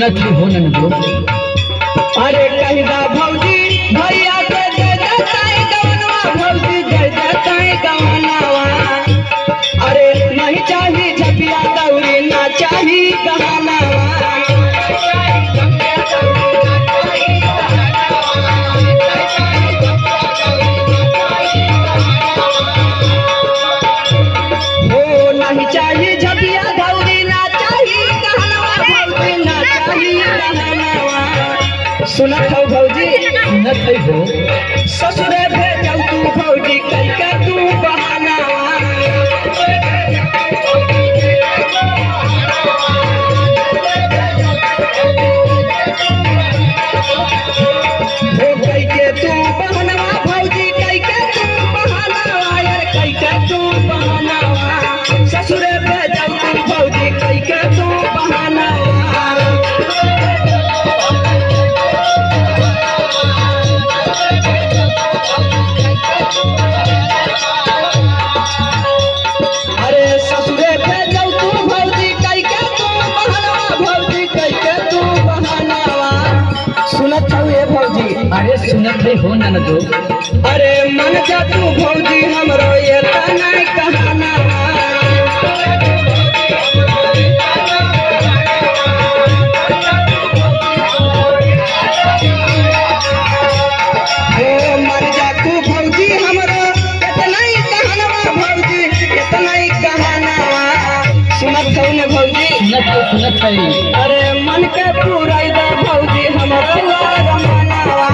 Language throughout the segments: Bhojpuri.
सुनत ही हो ननदो। अरे कहदा भौजी भैया के दे देताई गवनवा भौजी दे देताई गवनवा। अरे नहीं चाही झपिया दौरी ना चाही गहनवा। ओ नहीं चाही झपिया दौरी ना चाही गहनवा भौजी ना चाही गहनवा। सुनत हो भौजी सुनत ही हो। ससुरे भेजौ तू भौजी कइके तू बहानावा। हो कइके तू बहानावा भौजी कइके तू बहानावा। यार कइके तू बहानावा ससुरे भेजौ तू भौजी कइके तू बहानावा। अरे ससुरे भेजौ तू भौजी कइके तू बहानावा भौजी कइके तू बहानावा। सुनत हौ ए भौजी अरे सुनत ही हो ननदो। अरे मन जा तू भौजी हमरो ये तनाई कहानावा। ओ मन जा तू भौजी हमरो इतना ही कहानावा भौजी इतना ही कहानावा। सुनत हौ ने भौजी सुनत ही। अरे मन के पूरा दा भौजी हमरो रमनावा।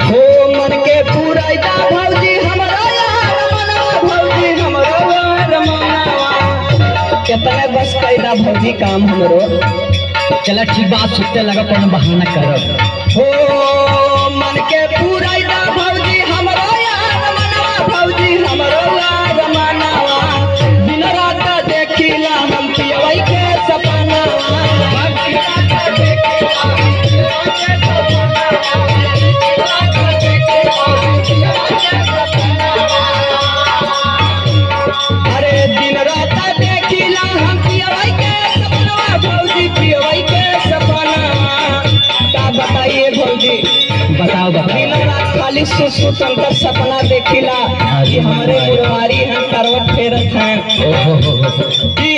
हो मन के पूरा दा भौजी हमरो रमनावा भौजी हमरो रमनावा। कितने बस कैदा भौजी काम हमरो। चला ठीक बात सुनते लगा कौन बहाना करब। हो मन के पूरा दा भौजी हमरो रमनावा भौजी हमरो रमनावा। दिन रात देखिला हम पियवई के सपनावा। अरे दिन रात देखिला हम पियवई के सपनावा भौजी पियवई के सपनावा। का बताइए भौजी बताओ बताओ। दिन रात खाली सुतल का सपना देखिला कि हमारे मुरवारी हैं करवट फेरत हैं ओहो हो। कि